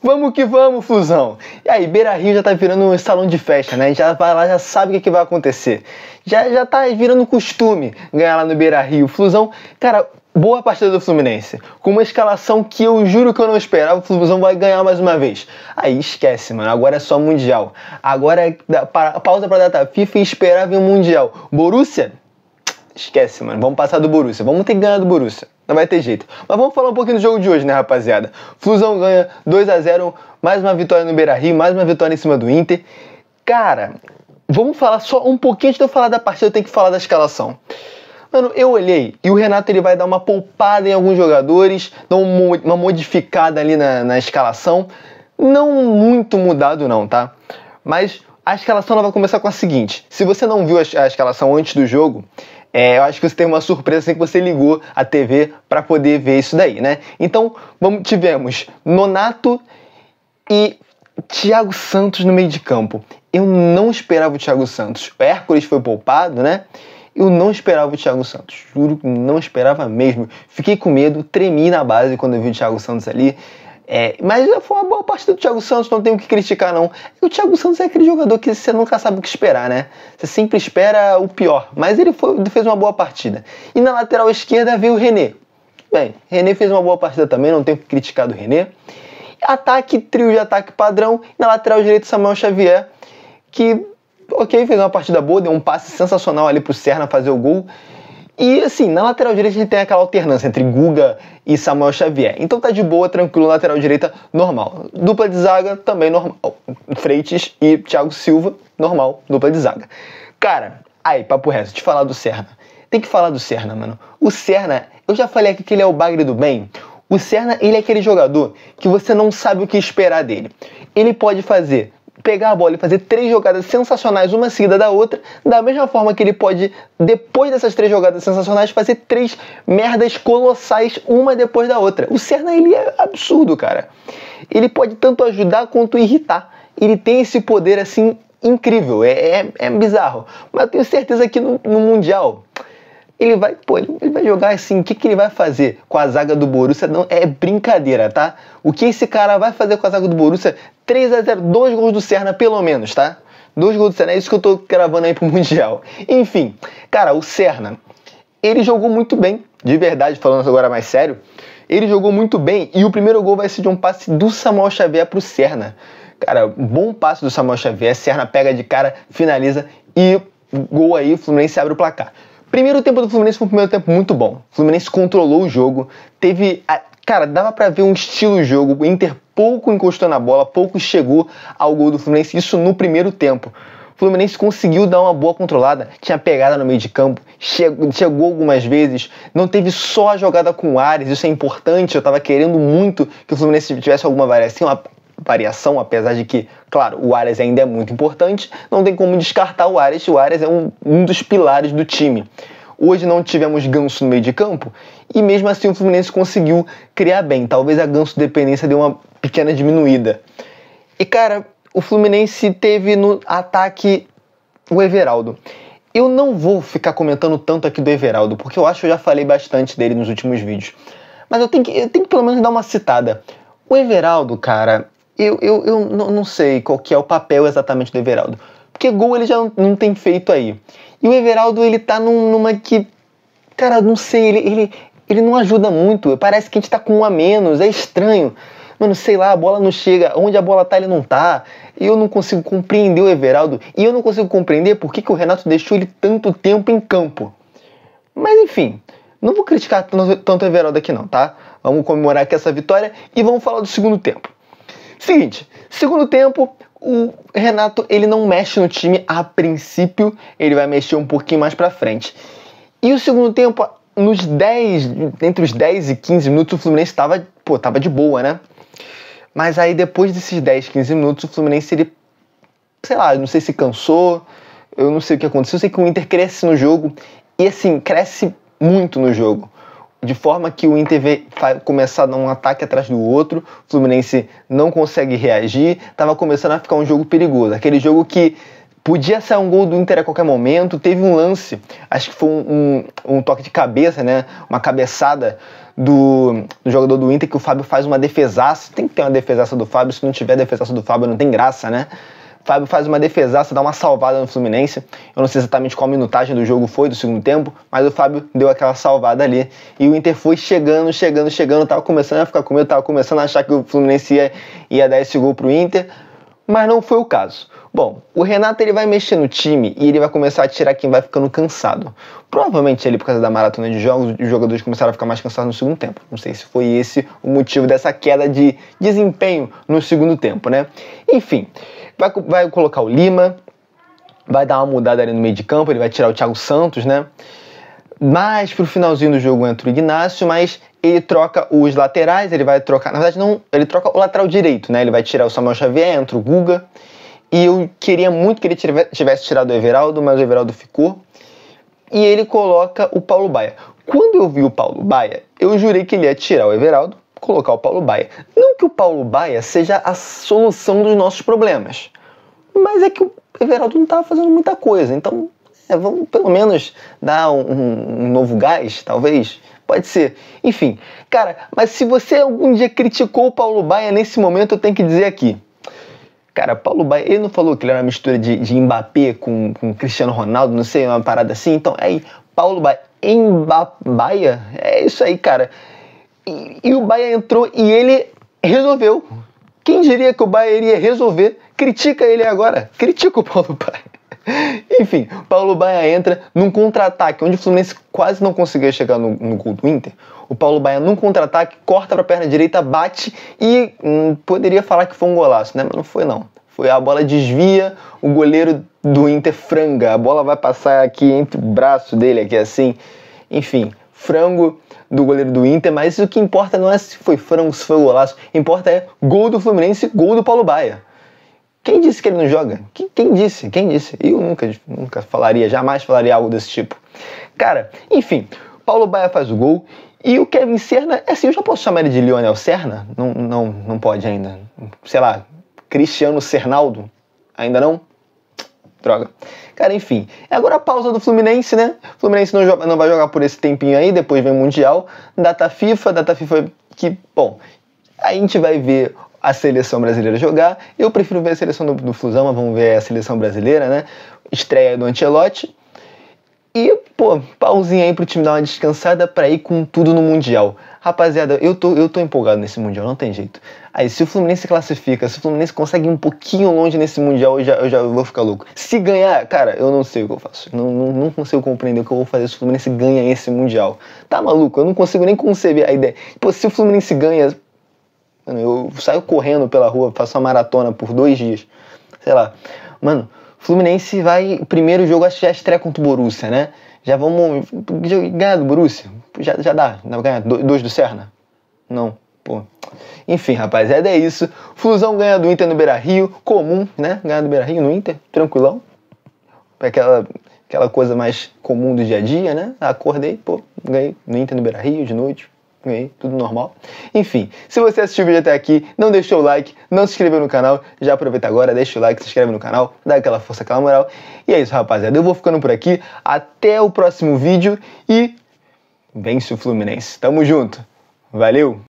Vamos que vamos, Flusão! E aí, Beira-Rio já tá virando um salão de festa, né? Já vai lá, já sabe o que vai acontecer. Já tá virando costume ganhar lá no Beira-Rio. Flusão, cara, boa partida do Fluminense. Com uma escalação que eu juro que eu não esperava, o Flusão vai ganhar mais uma vez. Aí esquece, mano. Agora é só Mundial. Agora é pausa pra data FIFA e esperar vir o Mundial. Borussia? Esquece, mano. Vamos passar do Borussia. Vamos ter que ganhar do Borussia. Não vai ter jeito. Mas vamos falar um pouquinho do jogo de hoje, né, rapaziada? Flusão ganha 2-0. Mais uma vitória no Beira-Rio. Mais uma vitória em cima do Inter. Cara, vamos falar só um pouquinho antes de eu falar da partida. Eu tenho que falar da escalação. Mano, eu olhei e o Renato ele vai dar uma poupada em alguns jogadores. Dar uma modificada ali na escalação. Não muito mudado não, tá? Mas a escalação ela vai começar com a seguinte. Se você não viu a escalação antes do jogo... eu acho que você teve uma surpresa assim que você ligou a TV para poder ver isso daí, né? Então, tivemos Nonato e Thiago Santos no meio de campo. Eu não esperava o Thiago Santos. O Hércules foi poupado, né? Eu não esperava o Thiago Santos. Juro que não esperava mesmo. Fiquei com medo, tremi na base quando eu vi o Thiago Santos ali. Mas foi uma boa partida do Thiago Santos, não tenho o que criticar não. E o Thiago Santos é aquele jogador que você nunca sabe o que esperar, né? Você sempre espera o pior, mas ele fez uma boa partida. E na lateral esquerda veio o René. Bem, René fez uma boa partida também, não tenho o que criticar do René. Ataque, trio de ataque padrão. E na lateral direita Samuel Xavier, que, ok, fez uma partida boa, deu um passe sensacional ali pro Serna fazer o gol. E assim, na lateral direita a gente tem aquela alternância entre Guga e Samuel Xavier. Então tá de boa, tranquilo, lateral direita normal. Dupla de zaga também normal. Freitas e Thiago Silva, normal, dupla de zaga. Cara, aí, papo reto, te falar do Serna. Tem que falar do Serna, mano. O Serna, eu já falei aqui que ele é o bagre do bem. O Serna, ele é aquele jogador que você não sabe o que esperar dele. Ele pode pegar a bola e fazer 3 jogadas sensacionais, uma seguida da outra, da mesma forma que ele pode, depois dessas 3 jogadas sensacionais, fazer 3 merdas colossais, uma depois da outra. O Serna, ele é absurdo, cara. Ele pode tanto ajudar quanto irritar. Ele tem esse poder, assim, incrível. É bizarro. Mas eu tenho certeza que no Mundial... Ele vai jogar assim, o que ele vai fazer com a zaga do Borussia? Não, é brincadeira, tá? O que esse cara vai fazer com a zaga do Borussia? 3-0, 2 gols do Serna pelo menos, tá? 2 gols do Serna, é isso que eu tô gravando aí pro Mundial. Enfim, cara, o Serna, ele jogou muito bem, de verdade, falando agora mais sério, ele jogou muito bem e o primeiro gol vai ser de um passe do Samuel Xavier pro Serna. Cara, bom passe do Samuel Xavier, Serna pega de cara, finaliza e gol aí, o Fluminense abre o placar. Primeiro tempo do Fluminense foi um primeiro tempo muito bom. O Fluminense controlou o jogo. Cara, dava pra ver um estilo de jogo. O Inter pouco encostou na bola, pouco chegou ao gol do Fluminense. Isso no primeiro tempo. O Fluminense conseguiu dar uma boa controlada. Tinha pegada no meio de campo. Chegou algumas vezes. Não teve só a jogada com o Ares. Isso é importante. Eu tava querendo muito que o Fluminense tivesse alguma variação, apesar de que, claro, o Ares ainda é muito importante, não tem como descartar o Ares é um dos pilares do time. Hoje não tivemos Ganso no meio de campo, e mesmo assim o Fluminense conseguiu criar bem, talvez a Ganso dependência deu uma pequena diminuída. E cara, o Fluminense teve no ataque o Everaldo. Eu não vou ficar comentando tanto aqui do Everaldo, porque eu acho que eu já falei bastante dele nos últimos vídeos, mas eu tenho que pelo menos dar uma citada. O Everaldo, cara... Eu não sei qual que é o papel exatamente do Everaldo. Porque gol ele já não tem feito aí. E o Everaldo, ele tá numa que... Cara, não sei, ele não ajuda muito. Parece que a gente tá com 1 a menos, é estranho. Mano, sei lá, a bola não chega. Onde a bola tá, ele não tá. E eu não consigo compreender o Everaldo. E eu não consigo compreender por que o Renato deixou ele tanto tempo em campo. Mas enfim, não vou criticar tanto o Everaldo aqui não, tá? Vamos comemorar aqui essa vitória e vamos falar do segundo tempo. Seguinte, segundo tempo, o Renato ele não mexe no time a princípio, ele vai mexer um pouquinho mais pra frente. E o segundo tempo, entre os 10 e 15 minutos, o Fluminense tava de boa, né? Mas aí depois desses 10, 15 minutos, o Fluminense, ele, sei lá, não sei se cansou, eu não sei o que aconteceu, eu sei que o Inter cresce no jogo, e assim, cresce muito no jogo. De forma que o Inter vai começar a dar um ataque atrás do outro, o Fluminense não consegue reagir, estava começando a ficar um jogo perigoso. Aquele jogo que Podia sair um gol do Inter a qualquer momento. Teve um lance, acho que foi um toque de cabeça, né? Uma cabeçada do jogador do Inter, que o Fábio faz uma defesaça. Tem que ter uma defesaça do Fábio. Se não tiver defesaça do Fábio, não tem graça, né? O Fábio faz uma defesaça, dá uma salvada no Fluminense. Eu não sei exatamente qual minutagem do jogo foi, do segundo tempo, mas o Fábio deu aquela salvada ali. E o Inter foi chegando. Tava começando a ficar com medo, tava começando a achar que o Fluminense ia dar esse gol pro Inter, mas não foi o caso. Bom, o Renato ele vai mexer no time e ele vai começar a tirar quem vai ficando cansado. Provavelmente ali por causa da maratona de jogos, os jogadores começaram a ficar mais cansados no segundo tempo. Não sei se foi esse o motivo dessa queda de desempenho no segundo tempo, né? Enfim, vai colocar o Lima, vai dar uma mudada ali no meio de campo, ele vai tirar o Thiago Santos, né? Mais pro finalzinho do jogo entra o Ignacio, mas ele troca os laterais, ele vai trocar... Na verdade, não, ele troca o lateral direito, né? Ele vai tirar o Samuel Xavier, entra o Guga. E eu queria muito que ele tivesse tirado o Everaldo, mas o Everaldo ficou. E ele coloca o Paulo Baia. Quando eu vi o Paulo Baia, eu jurei que ele ia tirar o Everaldo, colocar o Paulo Baia. Não que o Paulo Baia seja a solução dos nossos problemas, mas é que o Everaldo não estava fazendo muita coisa. Então, vamos pelo menos dar um novo gás, talvez. Pode ser. Enfim, cara, mas se você algum dia criticou o Paulo Baia nesse momento, eu tenho que dizer aqui. Cara, Paulo Baia, ele não falou que ele era uma mistura de Mbappé com Cristiano Ronaldo, não sei, uma parada assim? Então, aí, Paulo Baia, Baia, é isso aí, cara. E o Baia entrou e ele resolveu. Quem diria que o Baia iria resolver? Critica ele agora. Critica o Paulo Baia. Enfim, Paulo Baia entra num contra-ataque, onde o Fluminense quase não conseguia chegar no gol do Inter. O Paulo Baia num contra-ataque, corta para a perna direita, bate e poderia falar que foi um golaço, né? Mas não foi não. Foi a bola desvia, o goleiro do Inter franga. A bola vai passar aqui entre o braço dele, aqui assim. Enfim, frango do goleiro do Inter, mas o que importa não é se foi frango, se foi golaço. Importa é gol do Fluminense, gol do Paulo Baia. Quem disse que ele não joga? Quem disse? Quem disse? Eu nunca falaria, jamais falaria algo desse tipo. Cara, enfim, Paulo Baia faz o gol e o Kevin Serna, assim, eu já posso chamar ele de Lionel Serna? Não pode ainda. Sei lá, Cristiano Cernaldo? Ainda não? Droga. Cara, enfim. Agora a pausa do Fluminense, né? O Fluminense não vai jogar por esse tempinho aí, depois vem o Mundial. Data FIFA que, bom, a gente vai ver a seleção brasileira jogar. Eu prefiro ver a seleção do Flusão, mas vamos ver a seleção brasileira, né? Estreia do Ancelotti. E, pô, pausinha aí pro time dar uma descansada pra ir com tudo no Mundial. Rapaziada, eu tô empolgado nesse Mundial, não tem jeito. Aí, se o Fluminense classifica, se o Fluminense consegue ir um pouquinho longe nesse Mundial, eu já vou ficar louco. Se ganhar, cara, eu não sei o que eu faço. Não consigo compreender o que eu vou fazer se o Fluminense ganha esse Mundial. Tá maluco? Eu não consigo nem conceber a ideia. Pô, se o Fluminense ganha... Mano, eu saio correndo pela rua, faço uma maratona por 2 dias. Sei lá. Mano, Fluminense vai... Primeiro jogo, acho que já estreia contra o Borussia, né? Já vamos ganhar do Borussia? Já dá. Não vai ganhar 2 do Serna? Não. Pô. Enfim, rapaziada, é isso. Flusão ganha do Inter no Beira-Rio. Comum, né? Ganhar do Beira-Rio no Inter. Tranquilão. Aquela coisa mais comum do dia a dia, né? Acordei, pô, ganhei no Inter no Beira-Rio de noite. Ganhei, tudo normal. Enfim, se você assistiu o vídeo até aqui, não deixou o like, não se inscreveu no canal, já aproveita agora, deixa o like, se inscreve no canal, dá aquela força, aquela moral. E é isso, rapaziada. Eu vou ficando por aqui. Até o próximo vídeo e vence o Fluminense. Tamo junto. Valeu!